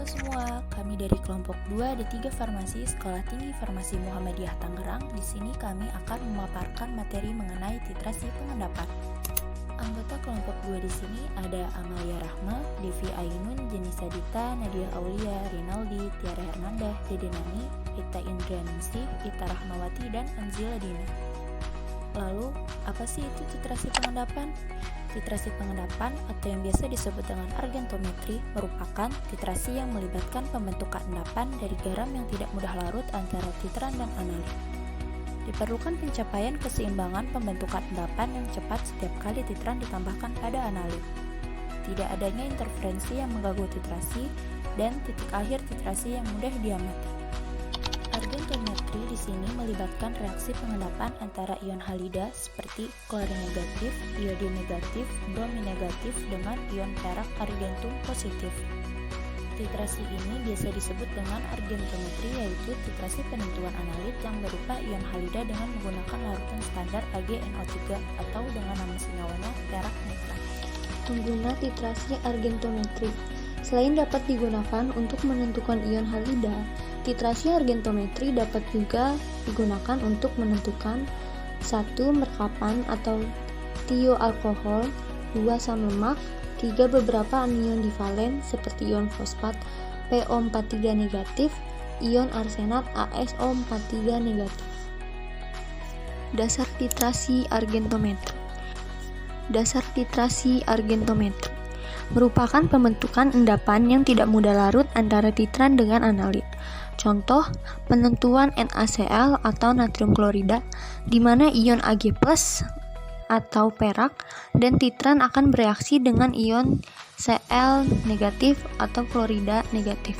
semua, kami dari kelompok 2 D3 Farmasi Sekolah Tinggi Farmasi Muhammadiyah Tangerang. Di sini kami akan memaparkan materi mengenai titrasi pengendapan. Anggota kelompok 2 di sini ada Amalia Rahma, Devi Ainun, Jenisa Dita, Nadia Aulia, Rinaldi, Tiara Hernanda, Dede Nani, Rita Indrianingsih, Ita Rahmawati, dan Anzila Dina. Lalu, apa sih itu titrasi pengendapan? Titrasi pengendapan atau yang biasa disebut dengan argentometri merupakan titrasi yang melibatkan pembentukan endapan dari garam yang tidak mudah larut antara titran dan analit. Diperlukan pencapaian keseimbangan pembentukan endapan yang cepat setiap kali titran ditambahkan pada analit. Tidak adanya interferensi yang mengganggu titrasi dan titik akhir titrasi yang mudah diamati. Argentometri di sini melibatkan reaksi pengendapan antara ion halida seperti klorin negatif, iodin negatif, bromin negatif dengan ion perak argentum positif. Titrasi ini biasa disebut dengan argentometri, yaitu titrasi penentuan analit yang berupa ion halida dengan menggunakan larutan standar AgNO3 atau dengan nama sengawanya perak nitrat. Pengguna titrasi argentometri. Selain dapat digunakan untuk menentukan ion halida, titrasi argentometri dapat juga digunakan untuk menentukan 1. Merkapan atau tioalkohol, 2. Asam lemak, 3. Beberapa anion divalen seperti ion fosfat PO43 negatif, ion arsenat ASO43 negatif. Dasar titrasi argentometri. Dasar titrasi argentometri merupakan pembentukan endapan yang tidak mudah larut antara titran dengan analit. Contoh, penentuan NaCl atau natrium klorida, di mana ion Ag+ atau perak dan titran akan bereaksi dengan ion Cl negatif atau klorida negatif.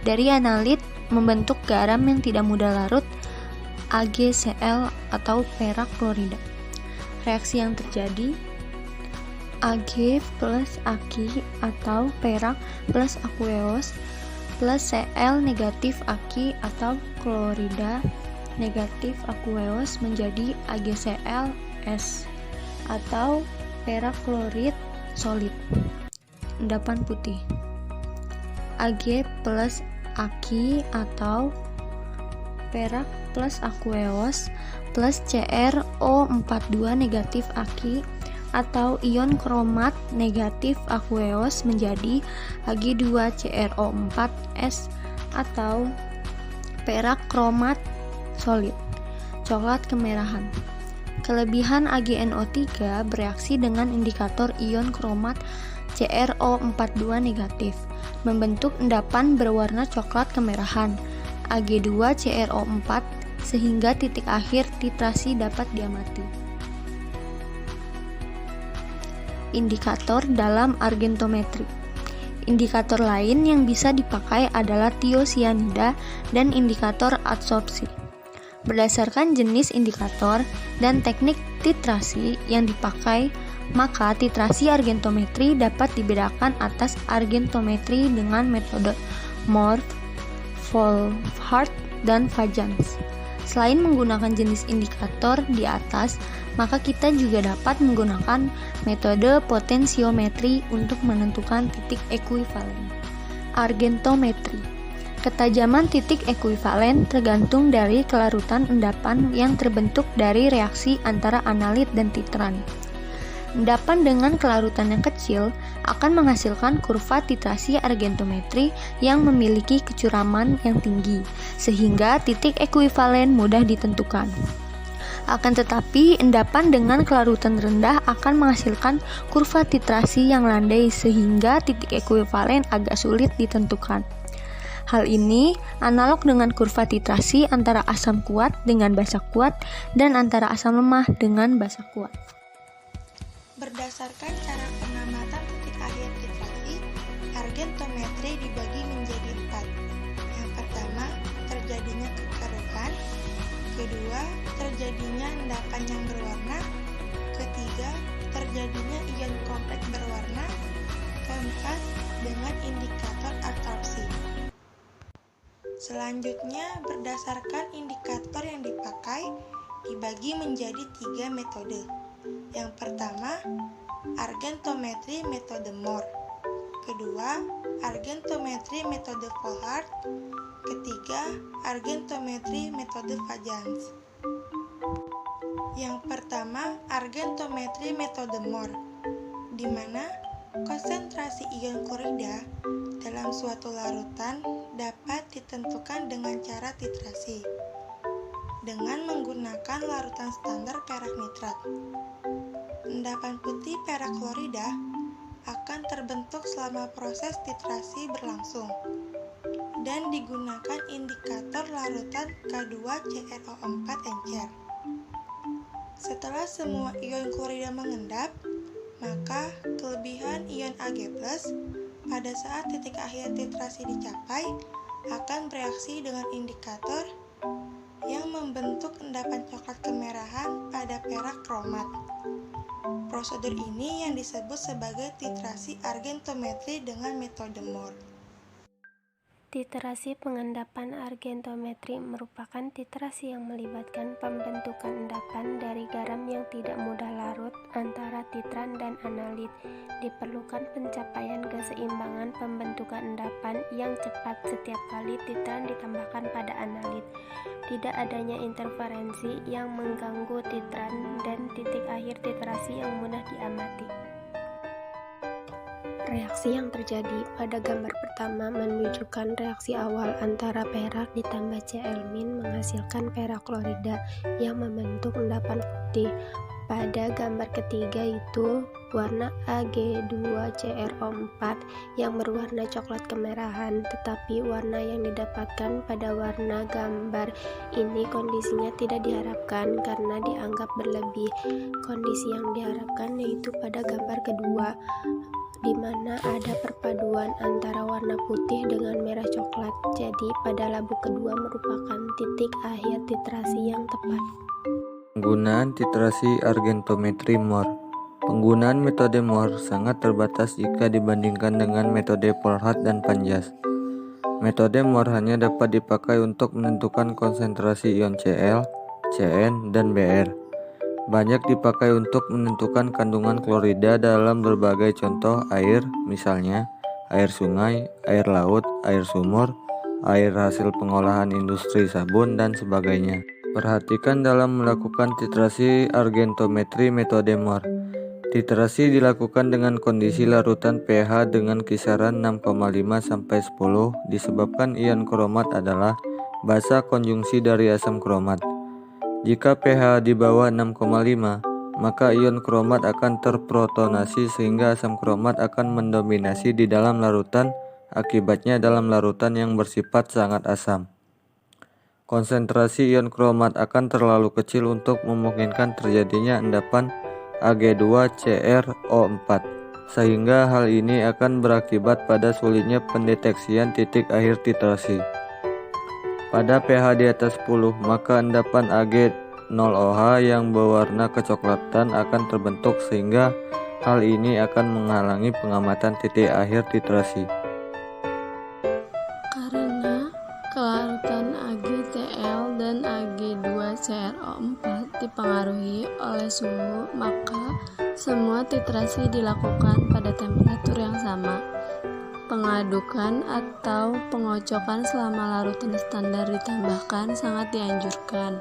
Dari analit membentuk garam yang tidak mudah larut AgCl atau perak klorida. Reaksi yang terjadi Ag plus Aki atau perak plus aqueous plus Cl negatif Aki atau klorida negatif aqueous menjadi AgClS atau perak klorid solid. Endapan putih Ag plus Aki atau perak plus aqueous plus CrO42 negatif Aki atau ion kromat negatif aqueous menjadi Ag2CrO4S atau perak kromat solid. Coklat kemerahan. Kelebihan AgNO3 bereaksi dengan indikator ion kromat CrO42 negatif, membentuk endapan berwarna coklat kemerahan Ag2CrO4 sehingga titik akhir titrasi dapat diamati. Indikator dalam argentometri. Indikator lain yang bisa dipakai adalah tiosianida dan indikator adsorpsi. Berdasarkan jenis indikator dan teknik titrasi yang dipakai, maka titrasi argentometri dapat dibedakan atas argentometri dengan metode Morf, Volhard, dan Fajans. Selain menggunakan jenis indikator di atas, maka kita juga dapat menggunakan metode potensiometri untuk menentukan titik ekuivalen. Argentometri. Ketajaman titik ekuivalen tergantung dari kelarutan endapan yang terbentuk dari reaksi antara analit dan titran. Endapan dengan kelarutan yang kecil akan menghasilkan kurva titrasi argentometri yang memiliki kecuraman yang tinggi, sehingga titik ekuivalen mudah ditentukan. Akan tetapi, endapan dengan kelarutan rendah akan menghasilkan kurva titrasi yang landai sehingga titik ekuivalen agak sulit ditentukan. Hal ini analog dengan kurva titrasi antara asam kuat dengan basa kuat dan antara asam lemah dengan basa kuat. Berdasarkan cara pengamatan titik akhir titrasi, argentometri dibagi menjadi 4. Yang pertama, terjadinya kekeruhan. Kedua, terjadinya endapan yang berwarna. Ketiga, terjadinya ion kompleks berwarna. Keempat, dengan indikator adsorpsi. Selanjutnya, berdasarkan indikator yang dipakai, dibagi menjadi 3 metode. Yang pertama, argentometri metode Mohr. Kedua, argentometri metode Volhard, ketiga argentometri metode Fajans. Yang pertama, argentometri metode Mohr, di mana konsentrasi ion klorida dalam suatu larutan dapat ditentukan dengan cara titrasi dengan menggunakan larutan standar perak nitrat. Endapan putih perak klorida akan terbentuk selama proses titrasi berlangsung dan digunakan indikator larutan K2CrO4 encer. Setelah semua ion klorida mengendap, maka kelebihan ion Ag+ pada saat titik akhir titrasi dicapai akan bereaksi dengan indikator yang membentuk endapan coklat kemerahan pada perak kromat. Prosedur ini yang disebut sebagai titrasi argentometri dengan metode Mohr. Titrasi pengendapan argentometri merupakan titrasi yang melibatkan pembentukan endapan dari garam yang tidak mudah larut antara titran dan analit. Diperlukan pencapaian keseimbangan pembentukan endapan yang cepat setiap kali titran ditambahkan pada analit. Tidak adanya interferensi yang mengganggu titran dan titik akhir titrasi yang mudah diamati. Reaksi yang terjadi pada gambar pertama menunjukkan reaksi awal antara perak ditambah Cl- menghasilkan perak klorida yang membentuk endapan putih. Pada gambar ketiga itu warna Ag2CrO4 yang berwarna coklat kemerahan, tetapi warna yang didapatkan pada warna gambar ini kondisinya tidak diharapkan karena dianggap berlebih. Kondisi yang diharapkan yaitu pada gambar kedua, di mana ada perpaduan antara warna putih dengan merah coklat. Jadi pada labu kedua merupakan titik akhir titrasi yang tepat. Penggunaan titrasi argentometri Mohr. Penggunaan metode Mohr sangat terbatas jika dibandingkan dengan metode Volhard dan Fajans. Metode Mohr hanya dapat dipakai untuk menentukan konsentrasi ion Cl, Cn, dan Br. Banyak dipakai untuk menentukan kandungan klorida dalam berbagai contoh air, misalnya air sungai, air laut, air sumur, air hasil pengolahan industri sabun, dan sebagainya. Perhatikan dalam melakukan titrasi argentometri metode Mohr. Titrasi dilakukan dengan kondisi larutan pH dengan kisaran 6,5–10 disebabkan ion kromat adalah basa konjungsi dari asam kromat. Jika pH di bawah 6,5, maka ion kromat akan terprotonasi sehingga asam kromat akan mendominasi di dalam larutan, akibatnya dalam larutan yang bersifat sangat asam. Konsentrasi ion kromat akan terlalu kecil untuk memungkinkan terjadinya endapan Ag2CrO4, sehingga hal ini akan berakibat pada sulitnya pendeteksian titik akhir titrasi. Pada pH di atas 10, maka endapan Ag0OH yang berwarna kecoklatan akan terbentuk sehingga hal ini akan menghalangi pengamatan titik akhir titrasi. Karena kelarutan AgCl dan Ag2CrO4 dipengaruhi oleh suhu, maka semua titrasi dilakukan pada temperatur yang sama. Pengadukan atau pengocokan selama larutan standar ditambahkan sangat dianjurkan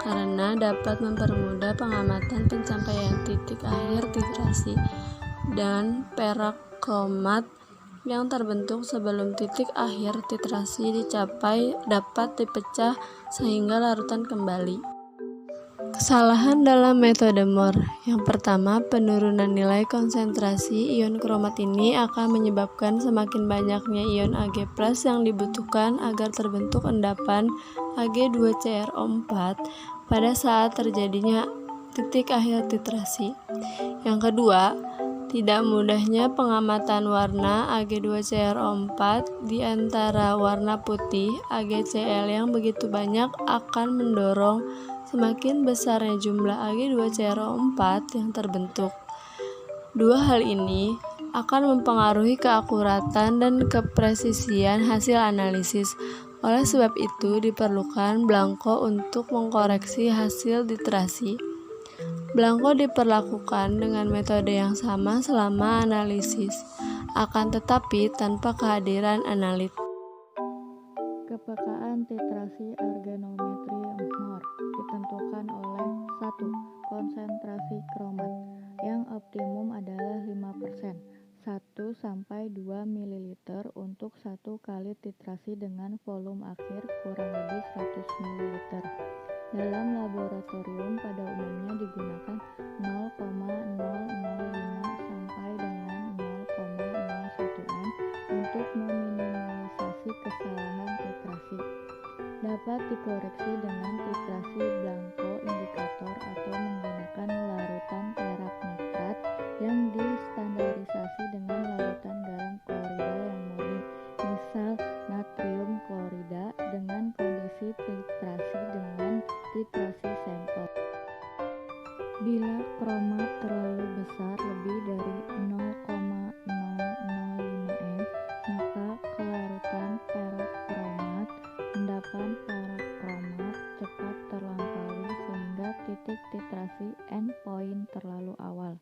karena dapat mempermudah pengamatan pencapaian titik akhir titrasi dan perak kromat yang terbentuk sebelum titik akhir titrasi dicapai dapat dipecah sehingga larutan kembali. Kesalahan dalam metode Mohr. Yang pertama, penurunan nilai konsentrasi ion kromat ini akan menyebabkan semakin banyaknya ion Ag+ yang dibutuhkan agar terbentuk endapan Ag2CrO4 pada saat terjadinya titik akhir titrasi. Yang kedua, tidak mudahnya pengamatan warna Ag2CrO4 di antara warna putih AgCl yang begitu banyak akan mendorong semakin besarnya jumlah Ag2CrO4 yang terbentuk. Dua hal ini akan mempengaruhi keakuratan dan kepresisian hasil analisis. Oleh sebab itu, diperlukan belangko untuk mengkoreksi hasil titrasi. Belangko diperlakukan dengan metode yang sama selama analisis. akan tetapi tanpa kehadiran analit. Kepekaan titrasi arganometri Mohr ditentukan oleh 1. Konsentrasi kromat yang optimum adalah 5%, 1-2 ml untuk 1 kali titrasi dengan volume akhir kurang lebih 100 ml. Dalam laboratorium pada umumnya digunakan 0,005 sampai dengan 0,01 m untuk meminimalisasi kesalahan titrasi. Dapat dikoreksi dengan titrasi blanko indikator atau menggunakan larutan perak nitrat yang distandarisasi dengan larutan garam klorida yang murni, misal natrium klorida, dengan kondisi titrasi dengan titrasi sampel. Bila kromat terlalu besar lebih dari 0,005 m, maka kelarutan perak kromat, endapan perak kromat cepat terlampaui sehingga titik titrasi endpoint terlalu awal.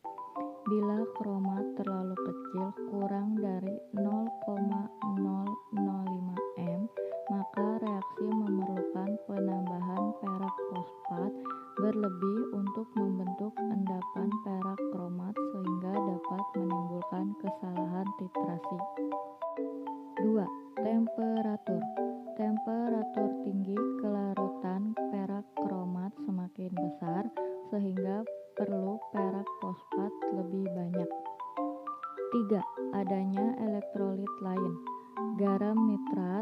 Bila kromat terlalu kecil, kurang dari 0,005 m, maka reaksi memerlukan penambahan perak fosfat berlebih untuk membentuk endapan perak kromat sehingga dapat menimbulkan kesalahan titrasi. 2. Temperatur. Temperatur tinggi kelarutan perak kromat semakin besar sehingga perlu perak fosfat lebih banyak. 3. Adanya elektrolit lain. Garam nitrat,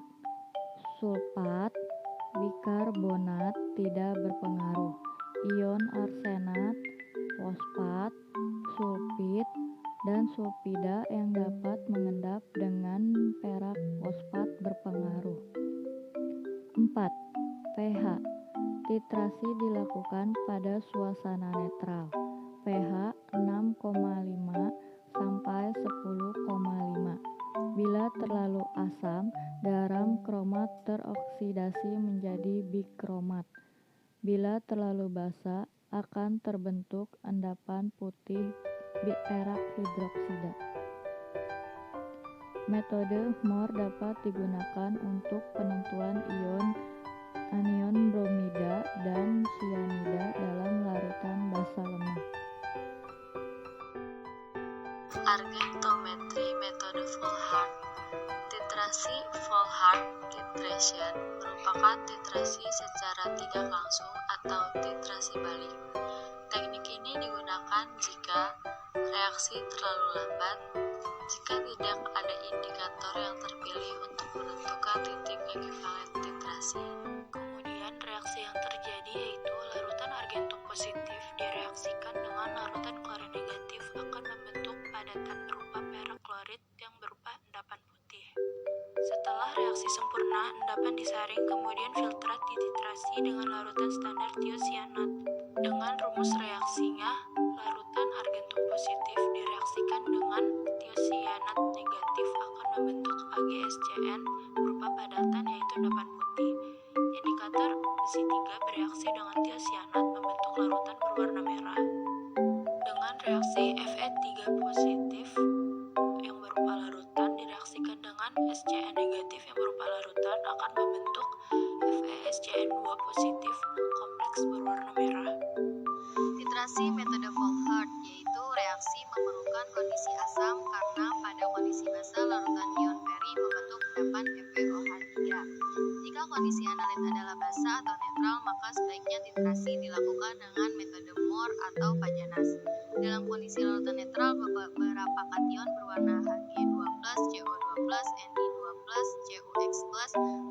sulfat, bikarbonat tidak berpengaruh. Ion arsenat, fosfat, sulfit, dan sulfida yang dapat mengendap dengan perak fosfat berpengaruh. 4. pH. Titrasi dilakukan pada suasana netral. pH 6,5 sampai 10,5. Bila terlalu asam, garam kromat teroksidasi menjadi bikromat. Bila terlalu basa, akan terbentuk endapan putih perak hidroksida. Metode Mohr dapat digunakan untuk penentuan anion bromida dan sianida dalam larutan basa lemah. Argentometri metode Volhard. Titrasi Volhard titration merupakan titrasi secara tidak langsung atau titrasi balik. Teknik ini digunakan jika reaksi terlalu lambat, jika tidak ada indikator yang terpilih untuk menentukan titik ekivalen titrasi. Kemudian reaksi yang terjadi yaitu larutan argentum positif direaksikan dengan larutan klorin negatif akan membentuk padatan berupa perak klorid yang berupa endapan putih. Setelah reaksi sempurna, endapan disaring kemudian filtrat dititrasi dengan larutan standar tiosianat. Dengan rumus reaksinya, larutan argentum positif direaksikan dengan tiosianat negatif akan membentuk AgSCN berupa padatan yaitu endapan putih. Indikator besi 3 bereaksi dengan tiosianat membentuk larutan berwarna merah. Dengan reaksi Fe3 positif yang berupa larutan direaksikan dengan SCN negatif yang berupa larutan akan membentuk FeSCN2 positif kompleks berwarna merah. Titrasi metode Volhard yaitu reaksi memerlukan kondisi asam karena pada kondisi basa larutan ion feri membentuk endapan FeOH3. Jika kondisi analit adalah basa atau netral, maka sebaiknya titrasi dilakukan dengan metode Mohr atau Pajanas. Dalam kondisi larutan netral, beberapa kation berwarna Hg2+, CO2+, Ni2+, CuX+,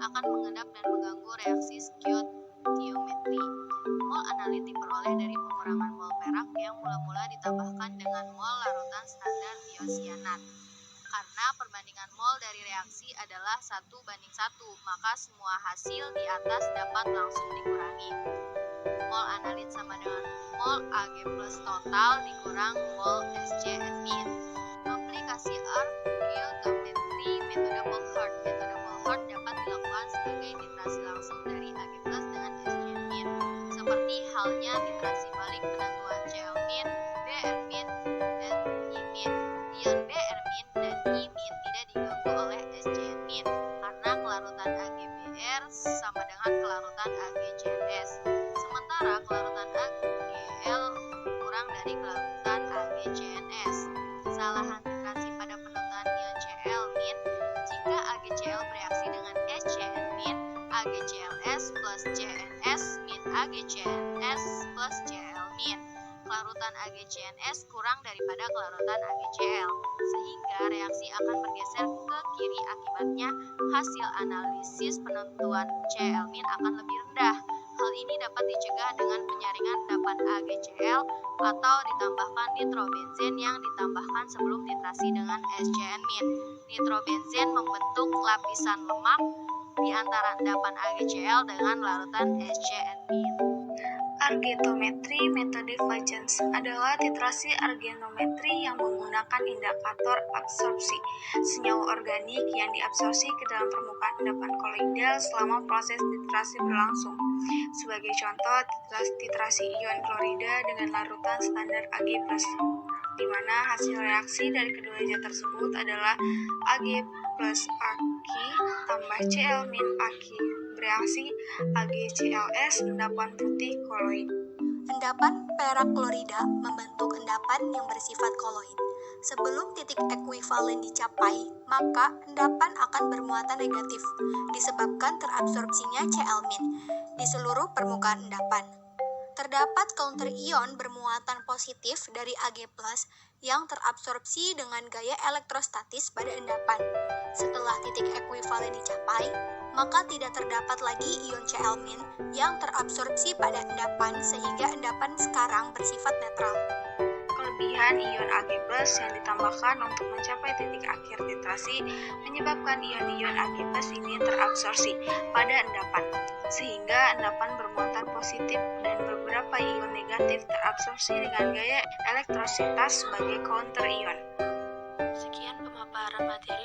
akan mengendap dan mengganggu reaksi stoichiometri. Mol analit diperoleh dari pengurangan mol perak yang mula-mula ditambahkan dengan mol larutan standar tiosianat. Karena perbandingan mol dari reaksi adalah 1:1, maka semua hasil di atas dapat langsung dikurangi. Mol analit sama dengan mol Ag plus total dikurang mol SC admin. Aplikasi argentometri metode Volhard. Metode Volhard dapat dilakukan sebagai titrasi langsung dari Ag plus dengan SC admin, seperti halnya titrasi balik penentuan C admin, B admin, dan I min. Ion B admin dan I kelarutan AgBr sama dengan kelarutan AgCNS. Sementara kelarutan AgL kurang dari kelarutan AgCNS. Kesalahan titrasi pada penutupan ion Cl- jika AgCl bereaksi dengan HCN- AgCls plus CNS- AgCNS plus Cl-. Kelarutan AgCNS kurang daripada kelarutan AgCl, sehingga reaksi akan bergeser ke kiri. Akibatnya, hasil analisis penentuan Cl- akan lebih rendah. Hal ini dapat dicegah dengan penyaringan endapan AgCl atau ditambahkan nitrobenzen yang ditambahkan sebelum titrasi dengan SCN-. Nitrobenzen membentuk lapisan lemak di antara endapan AgCl dengan larutan SCN-. Argentometri metode Huygens adalah titrasi argentometri yang menggunakan indikator absorpsi senyawa organik yang diabsorpsi ke dalam permukaan endapan koloidal selama proses titrasi berlangsung. Sebagai contoh, titrasi ion klorida dengan larutan standar Ag+, di mana hasil reaksi dari kedua zat tersebut adalah Ag plus Aq tambah Cl- Aq bereaksi AgCls endapan putih koloid. Endapan perak klorida membentuk endapan yang bersifat koloid. Sebelum titik ekuivalen dicapai, maka endapan akan bermuatan negatif disebabkan terabsorpsinya Cl- di seluruh permukaan endapan. Terdapat counter ion bermuatan positif dari Ag+ yang terabsorpsi dengan gaya elektrostatis pada endapan. Setelah titik ekuivalen dicapai, maka tidak terdapat lagi ion Cl- yang terabsorpsi pada endapan sehingga endapan sekarang bersifat netral. Kelebihan ion Ag+ yang ditambahkan untuk mencapai titik akhir titrasi menyebabkan ion-ion Ag+ ini terabsorpsi pada endapan, sehingga endapan bermuatan positif dan beberapa ion negatif terabsorpsi dengan gaya elektrositas sebagai counter ion. Sekian pemaparan materi